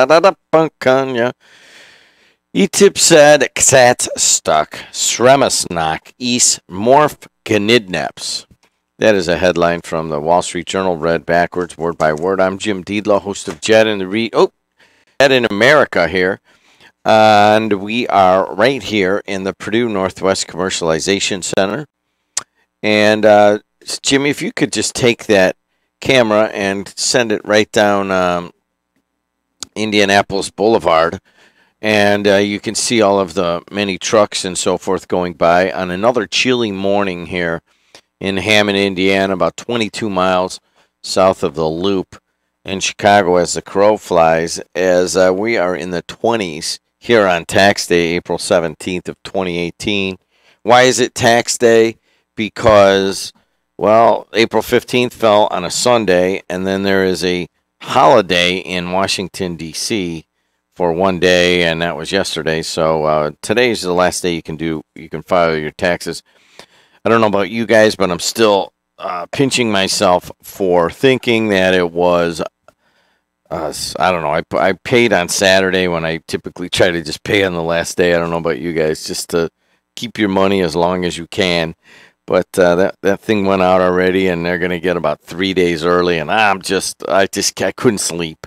Punkanya. Etip said Ksat stuck. Sremasnak East Morph Gnidneps. That is a headline from the Wall Street Journal, read backwards, word by word. I'm Jim Diedlow, host of JED in JED in America here. And we are right here in the Purdue Northwest Commercialization Center. And Jimmy, if you could just take that camera and send it right down Indianapolis Boulevard, and you can see all of the many trucks and so forth going by on another chilly morning here in Hammond, Indiana, about 22 miles south of the Loop in Chicago as the crow flies, as we are in the 20s here on tax day, April 17th of 2018. Why is it tax day? Because, well, April 15th fell on a Sunday, and then there is a holiday in Washington, D.C. for one day, and that was yesterday. So today is the last day you can file your taxes. I don't know about you guys, but I'm still pinching myself for thinking that it was, I don't know, I paid on Saturday when I typically try to just pay on the last day. I don't know about you guys, just to keep your money as long as you can. But that thing went out already, and they're going to get about 3 days early, and I couldn't sleep.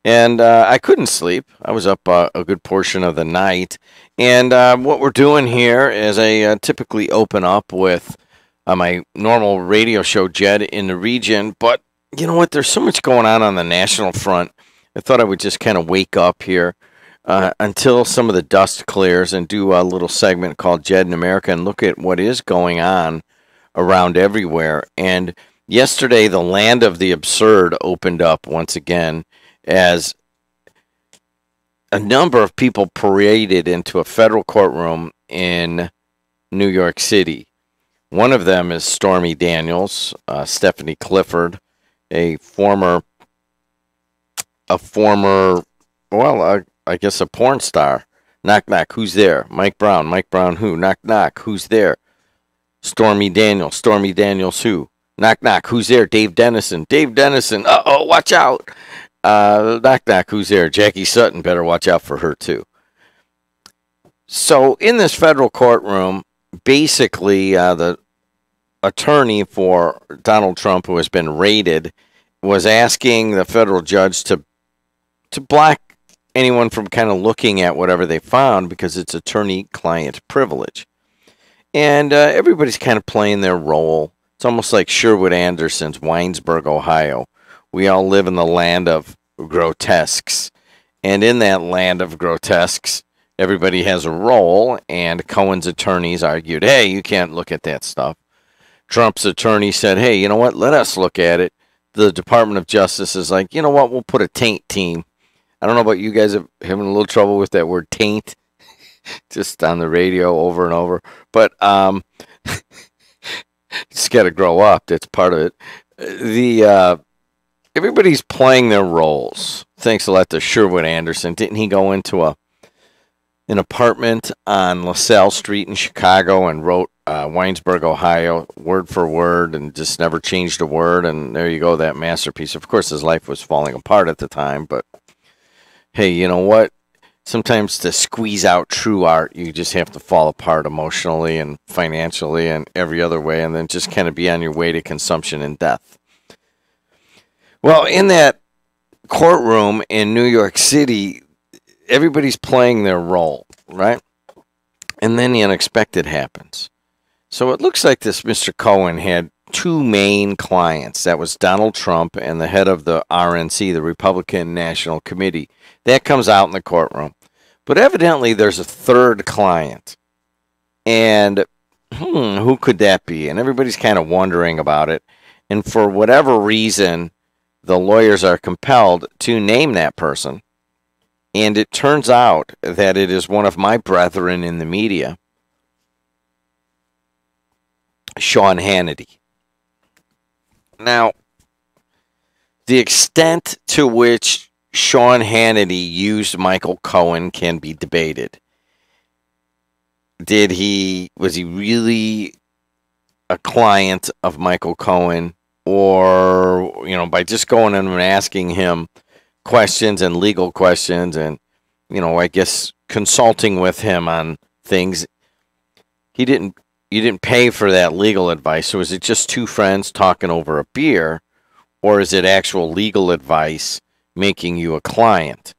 And I couldn't sleep. I was up a good portion of the night. And what we're doing here is I typically open up with my normal radio show, JED in the region. But you know what? There's so much going on the national front. I thought I would just kind of wake up here until some of the dust clears and do a little segment called JED in America and look at what is going on around everywhere. And yesterday, the land of the absurd opened up once again, as a number of people paraded into a federal courtroom in New York City. One of them is Stormy Daniels, Stephanie Clifford, a former, well, I guess a porn star. Knock, knock, who's there? Mike Brown. Mike Brown who? Knock, knock, who's there? Stormy Daniels. Stormy Daniels who? Knock, knock, who's there? Dave Dennison. Dave Dennison. Uh-oh, watch out. Knock, knock, who's there? Jackie Sutton, better watch out for her too. So in this federal courtroom, basically the attorney for Donald Trump, who has been raided, was asking the federal judge to block anyone from kind of looking at whatever they found because it's attorney-client privilege. And everybody's kind of playing their role. It's almost like Sherwood Anderson's Winesburg, Ohio. We all live in the land of grotesques. And in that land of grotesques, everybody has a role, and Cohen's attorneys argued, hey, you can't look at that stuff. Trump's attorney said, hey, you know what, let us look at it. The Department of Justice is like, you know what, we'll put a taint team. I don't know about you guys having a little trouble with that word taint, just on the radio over and over. But just got to grow up. That's part of it. Everybody's playing their roles. Thanks a lot to Sherwood Anderson. Didn't he go into an apartment on LaSalle Street in Chicago and wrote Winesburg, Ohio, word for word, and just never changed a word? And there you go, that masterpiece. Of course, his life was falling apart at the time, but hey, you know what? Sometimes to squeeze out true art, you just have to fall apart emotionally and financially and every other way, and then just kind of be on your way to consumption and death. Well, in that courtroom in New York City, everybody's playing their role, right? And then the unexpected happens. So it looks like this Mr. Cohen had two main clients. That was Donald Trump and the head of the RNC, the Republican National Committee. That comes out in the courtroom. But evidently there's a third client. And who could that be? And everybody's kind of wondering about it. And for whatever reason, the lawyers are compelled to name that person. And it turns out that it is one of my brethren in the media, Sean Hannity. Now, the extent to which Sean Hannity used Michael Cohen can be debated. Was he really a client of Michael Cohen? Or, by just going in and asking him questions and legal questions, and I guess consulting with him on things. He didn't. You didn't pay for that legal advice. So is it just two friends talking over a beer, or is it actual legal advice making you a client?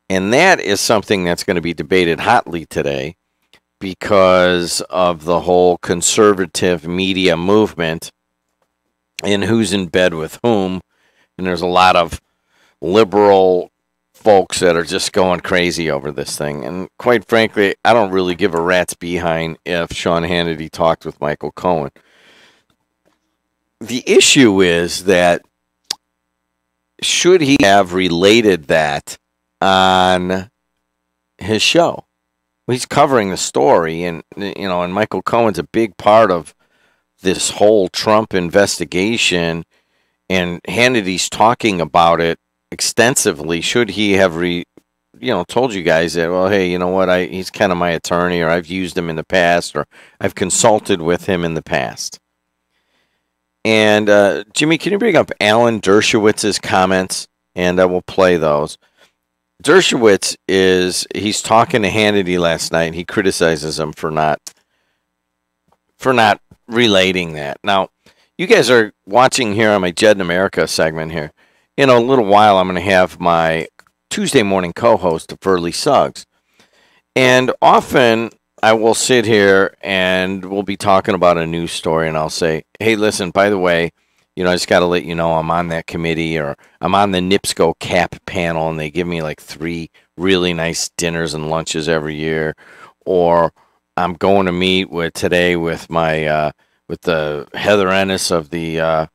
And that is something that's going to be debated hotly today because of the whole conservative media movement and who's in bed with whom. And there's a lot of liberal folks that are just going crazy over this thing. And quite frankly, I don't really give a rat's behind if Sean Hannity talked with Michael Cohen. The issue is that should he have related that on his show? Well, he's covering the story, and and Michael Cohen's a big part of this whole Trump investigation, and Hannity's talking about it extensively. Should he have told you guys that, well, hey, you know what, he's kind of my attorney, or I've used him in the past, or I've consulted with him in the past. And Jimmy, can you bring up Alan Dershowitz's comments, and I will play those. Dershowitz he's talking to Hannity last night, and he criticizes him for not relating that. Now, you guys are watching here on my JED in America segment here. In a little while, I'm going to have my Tuesday morning co-host, Furley Suggs. And often I will sit here and we'll be talking about a news story, and I'll say, hey, listen, by the way, I just got to let you know I'm on that committee, or I'm on the NIPSCO CAP panel, and they give me like 3 really nice dinners and lunches every year. Or I'm going to meet today with my with the Heather Ennis of the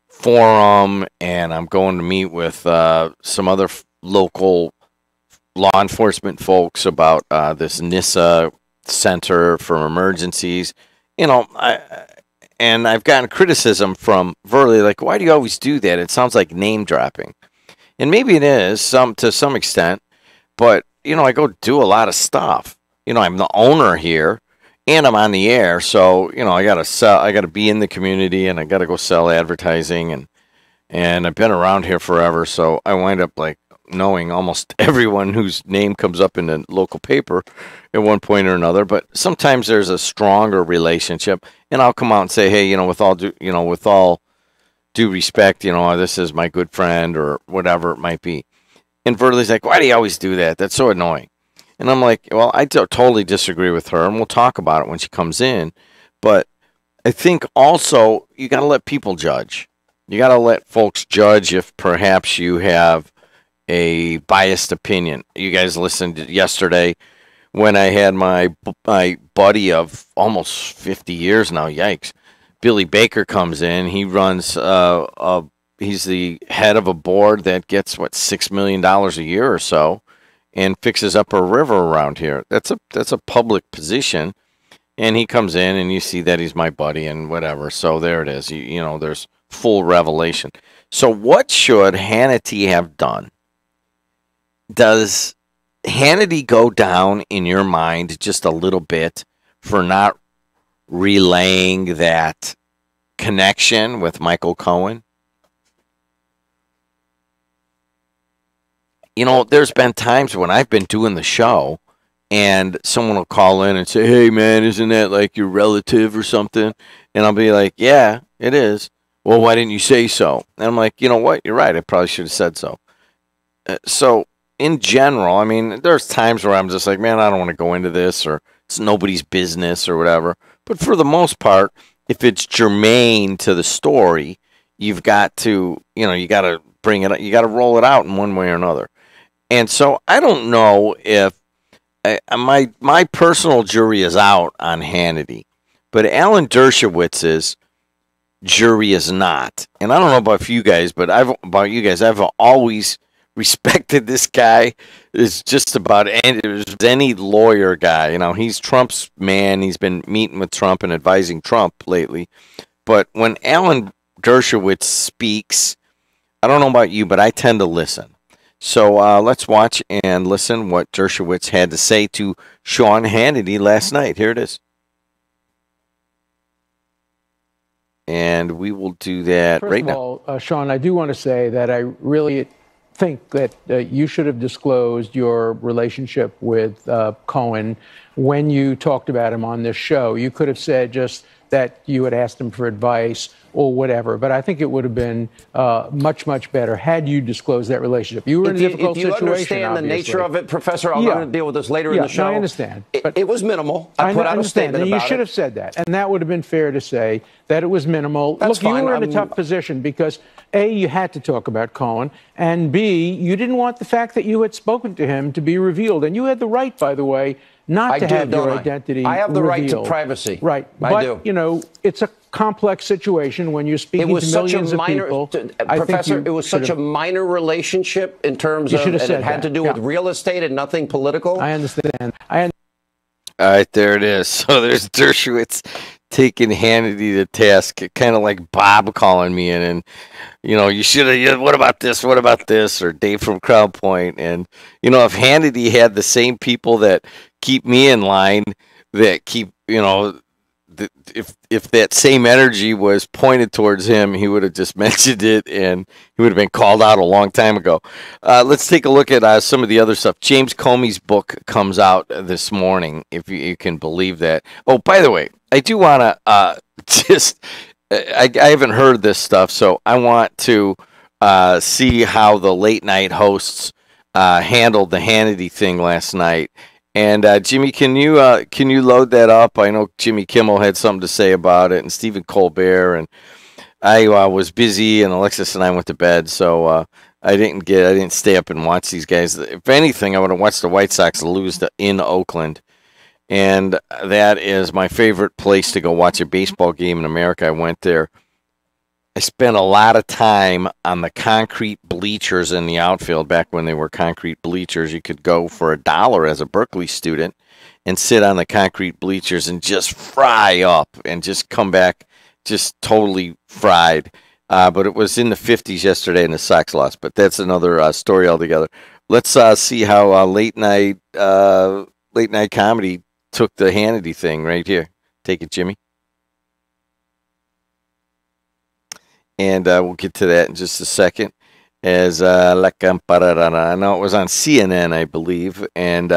forum, and I'm going to meet with some other local law enforcement folks about this NISA Center for Emergencies. And I've gotten criticism from Verley, like, why do you always do that? It sounds like name dropping. And maybe it is to some extent, but I go do a lot of stuff. I'm the owner here, and I'm on the air, so I gotta sell. I gotta be in the community, and I gotta go sell advertising, and I've been around here forever, so I wind up like knowing almost everyone whose name comes up in the local paper at one point or another. But sometimes there's a stronger relationship, and I'll come out and say, hey, with all due respect, this is my good friend, or whatever it might be. And Verley's like, why do you always do that? That's so annoying. And I'm like, well, I totally disagree with her, and we'll talk about it when she comes in. But I think also you got to let people judge. You got to let folks judge if perhaps you have a biased opinion. You guys listened yesterday when I had my buddy of almost 50 years now, yikes, Billy Baker comes in. He runs he's the head of a board that gets $6 million a year or so, and fixes up a river around here. That's a public position, and he comes in, and you see that he's my buddy and whatever. So there it is. There's full revelation. So what should Hannity have done? Does Hannity go down in your mind just a little bit for not relaying that connection with Michael Cohen? There's been times when I've been doing the show, and someone will call in and say, hey, man, isn't that like your relative or something? And I'll be like, yeah, it is. Well, why didn't you say so? And I'm like, you know what? You're right. I probably should have said so. So in general, I mean, there's times where I'm just like, man, I don't want to go into this, or it's nobody's business or whatever. But for the most part, if it's germane to the story, you've got to, you got to bring it up. You got to roll it out in one way or another. And so I don't know if my personal jury is out on Hannity, but Alan Dershowitz's jury is not. And I don't know about you guys, but I've always respected this guy. Is just about any lawyer guy. He's Trump's man. He's been meeting with Trump and advising Trump lately. But when Alan Dershowitz speaks, I don't know about you, but I tend to listen. So let's watch and listen what Dershowitz had to say to Sean Hannity last night. Here it is. And we will do that right now. First of all, Sean, I do want to say that I really think that you should have disclosed your relationship with Cohen when you talked about him on this show. You could have said just that you had asked him for advice or whatever, but I think it would have been much, much better had you disclosed that relationship. You were in a difficult situation, If you understand the nature of it, Professor, I'm going to deal with this later in the show. No, I understand. It was minimal. I put out a statement about it. You should have said that, and that would have been fair to say that it was minimal. That's fine. You were in a tough position because, A, you had to talk about Cohen, and B, you didn't want the fact that you had spoken to him to be revealed. And you had the right, by the way, not to have your identity revealed. I have the right to privacy. Right. I do. But, you know, it's a complex situation when you're speaking to millions of people. Professor, it was such a minor relationship in terms of, and it had to do with real estate and nothing political. I understand. All right, there it is. So there's Dershowitz taking Hannity to task, kind of like Bob calling me in and, you know, you should have, what about this, or Dave from Crown Point. And, you know, if Hannity had the same people that keep me in line, that keep, you know, if that same energy was pointed towards him, he would have just mentioned it, and he would have been called out a long time ago. Let's take a look at some of the other stuff. James Comey's book comes out this morning, if you can believe that. Oh, by the way, I do want to I haven't heard this stuff, so I want to see how the late night hosts handled the Hannity thing last night. And Jimmy, can you load that up? I know Jimmy Kimmel had something to say about it, and Stephen Colbert, and I was busy, and Alexis and I went to bed, so I didn't stay up and watch these guys. If anything, I would have watched the White Sox lose in Oakland, and that is my favorite place to go watch a baseball game in America. I went there. I spent a lot of time on the concrete bleachers in the outfield back when they were concrete bleachers. You could go for $1 as a Berkeley student and sit on the concrete bleachers and just fry up and just come back just totally fried. But it was in the 50s yesterday and the Sox lost. But that's another story altogether. Let's see how late night comedy took the Hannity thing right here. Take it, Jimmy. And we'll get to that in just a second. As I know it was on CNN, I believe, and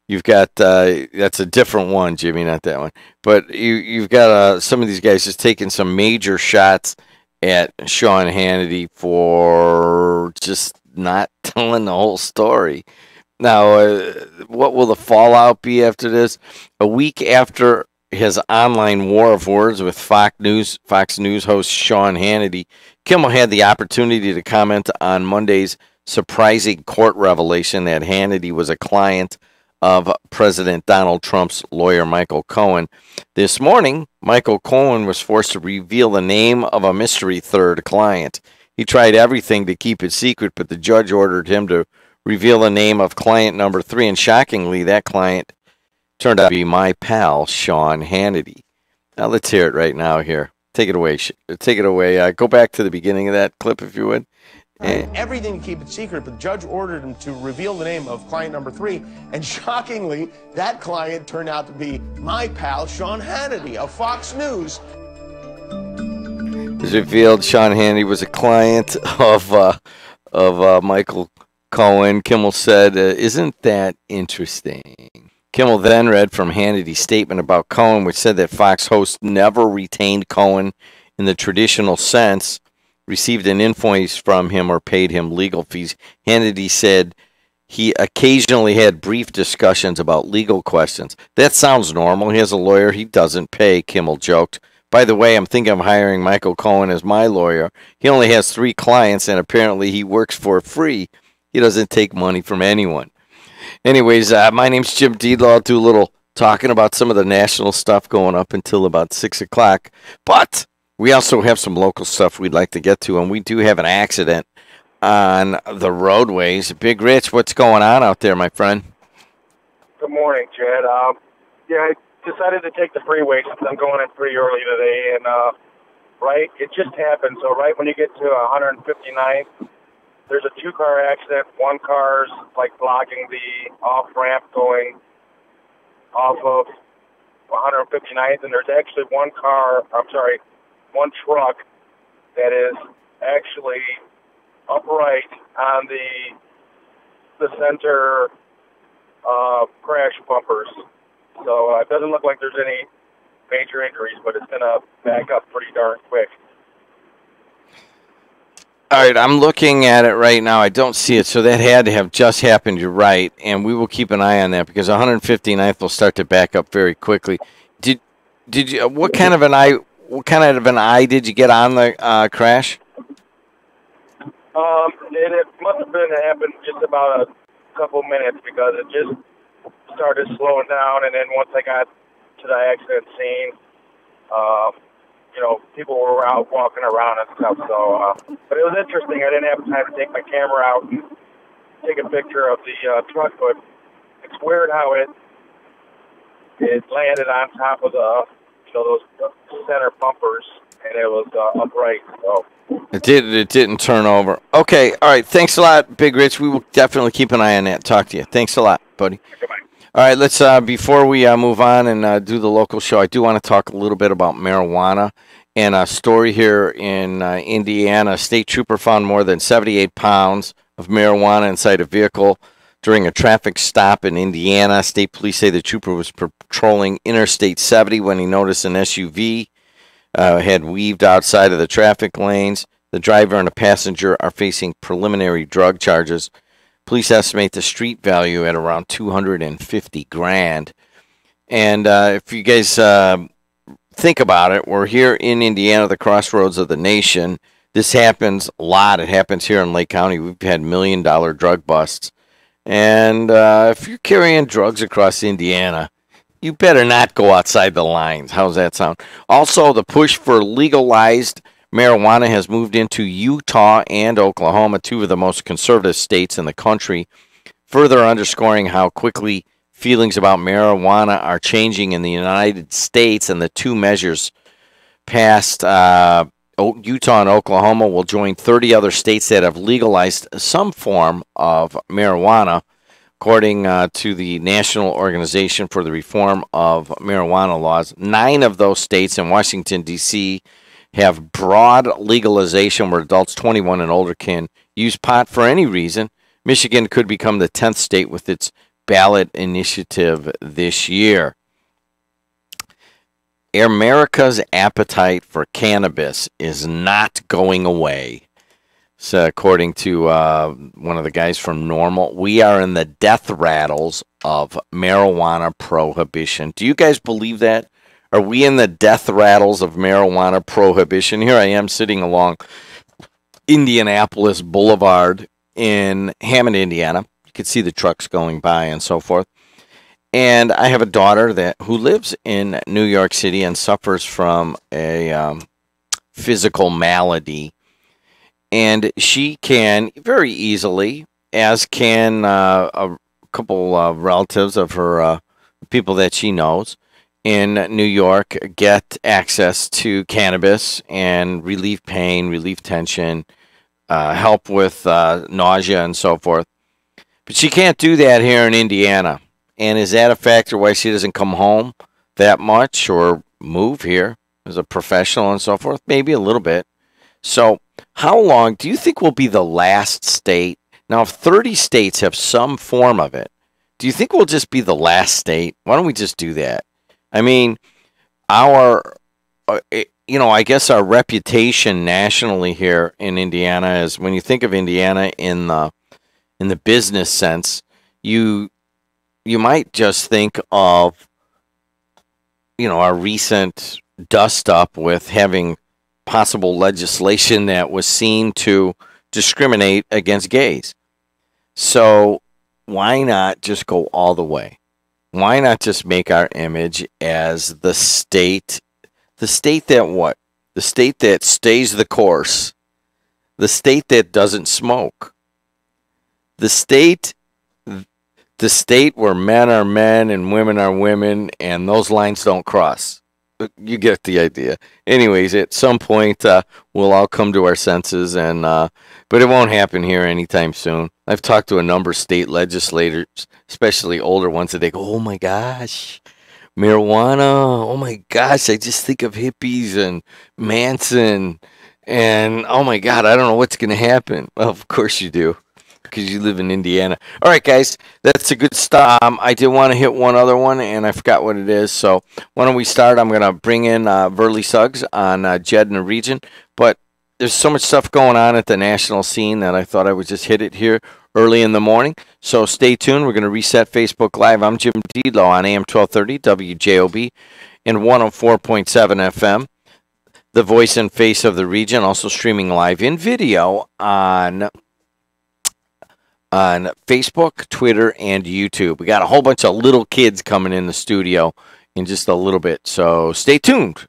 you've got that's a different one, Jimmy, not that one. But you've got some of these guys just taking some major shots at Sean Hannity for just not telling the whole story. Now, what will the fallout be after this? A week after his online war of words with Fox News host Sean Hannity, Kimmel had the opportunity to comment on Monday's surprising court revelation that Hannity was a client of President Donald Trump's lawyer, Michael Cohen. This morning, Michael Cohen was forced to reveal the name of a mystery third client. He tried everything to keep it secret, but the judge ordered him to reveal the name of client number 3, and shockingly, that client turned out to be my pal, Sean Hannity. Now let's hear it right now here. Take it away. Go back to the beginning of that clip, if you would. Everything to keep it secret, but the judge ordered him to reveal the name of client number 3, and shockingly, that client turned out to be my pal, Sean Hannity of Fox News. It was revealed Sean Hannity was a client of Michael Cohen. Kimmel said, "Isn't that interesting?" Kimmel then read from Hannity's statement about Cohen, which said that Fox hosts never retained Cohen in the traditional sense, received an invoice from him, or paid him legal fees. Hannity said he occasionally had brief discussions about legal questions. That sounds normal. He has a lawyer he doesn't pay, Kimmel joked. By the way, I'm thinking of hiring Michael Cohen as my lawyer. He only has 3 clients, and apparently he works for free. He doesn't take money from anyone. Anyways, my name's Jim Deedlaw. I'll do a little talking about some of the national stuff going up until about 6 o'clock. But we also have some local stuff we'd like to get to, and we do have an accident on the roadways. Big Rich, what's going on out there, my friend? Good morning, Jed. I decided to take the freeway since I'm going in pretty early today, and right, it just happened. So right when you get to 159th, there's a 2-car accident. One car's like blocking the off-ramp going off of 159th, and there's actually one truck that is actually upright on the center crash bumpers. So it doesn't look like there's any major injuries, but it's going to back up pretty darn quick. All right, I'm looking at it right now. I don't see it, so that had to have just happened. You're right, and we will keep an eye on that because 159th will start to back up very quickly. Did you? What kind of an eye did you get on the crash? It must have been happened just about a couple minutes because it just started slowing down, and then once I got to the accident scene, people were out walking around and stuff. So, but it was interesting. I didn't have time to take my camera out and take a picture of the truck, but it's weird how it landed on top of those center bumpers, and it was upright. So it didn't turn over. Okay, all right. Thanks a lot, Big Rich. We will definitely keep an eye on that. Talk to you. Thanks a lot, buddy. Goodbye. All right, let's before we move on and do the local show, I do want to talk a little bit about marijuana. And a story here in Indiana, a state trooper found more than 78 pounds of marijuana inside a vehicle during a traffic stop in Indiana. State police say the trooper was patrolling Interstate 70 when he noticed an SUV had weaved outside of the traffic lanes. The driver and a passenger are facing preliminary drug charges. Police estimate the street value at around $250,000. And if you guys think about it, we're here in Indiana, the crossroads of the nation. This happens a lot. It happens here in Lake County. We've had $1 million drug busts. And if you're carrying drugs across Indiana, you better not go outside the lines. How's that sound? Also, the push for legalized marijuana has moved into Utah and Oklahoma, two of the most conservative states in the country, further underscoring how quickly feelings about marijuana are changing in the United States. And the two measures passed, Utah and Oklahoma will join 30 other states that have legalized some form of marijuana, according to the National Organization for the Reform of Marijuana Laws. 9 of those states in Washington, D.C., have broad legalization where adults 21 and older can use pot for any reason. Michigan could become the 10th state with its ballot initiative this year. America's appetite for cannabis is not going away. So according to one of the guys from Normal, we are in the death rattles of marijuana prohibition. Do you guys believe that? Are we in the death rattles of marijuana prohibition? Here I am sitting along Indianapolis Boulevard in Hammond, Indiana. You can see the trucks going by and so forth. And I have a daughter who lives in New York City and suffers from a physical malady. And she can very easily, as can a couple of relatives of her people that she knows in New York, get access to cannabis and relieve pain, relieve tension, help with nausea and so forth. But she can't do that here in Indiana. And is that a factor why she doesn't come home that much or move here as a professional and so forth? Maybe a little bit. So how long do you think will be the last state? Now, if 30 states have some form of it, do you think we'll just be the last state? Why don't we just do that? I mean, I guess our reputation nationally here in Indiana is, when you think of Indiana in the business sense, you might just think of, our recent dust up with having possible legislation that was seen to discriminate against gays. So why not just go all the way? Why not just make our image as the state that what? The state that stays the course. The state that doesn't smoke. The state where men are men and women are women, and those lines don't cross. You get the idea. Anyways, at some point, we'll all come to our senses, but it won't happen here anytime soon. I've talked to a number of state legislators, especially older ones, and they go, "Oh my gosh, marijuana! Oh my gosh, I just think of hippies and Manson And, oh, my God, I don't know what's going to happen. Well, of course you do, because you live in Indiana. All right, guys, that's a good start. I did want to hit one other one, and I forgot what it is. So why don't we start? I'm going to bring in Verley Suggs on JED in the region. But there's so much stuff going on at the national scene that I thought I would just hit it here early in the morning. So stay tuned. We're going to reset Facebook Live. I'm Jim Delo on AM 1230 WJOB and 104.7 FM. The voice and face of the region, also streaming live in video on Facebook, Twitter, and YouTube. We got a whole bunch of little kids coming in the studio in just a little bit, so stay tuned.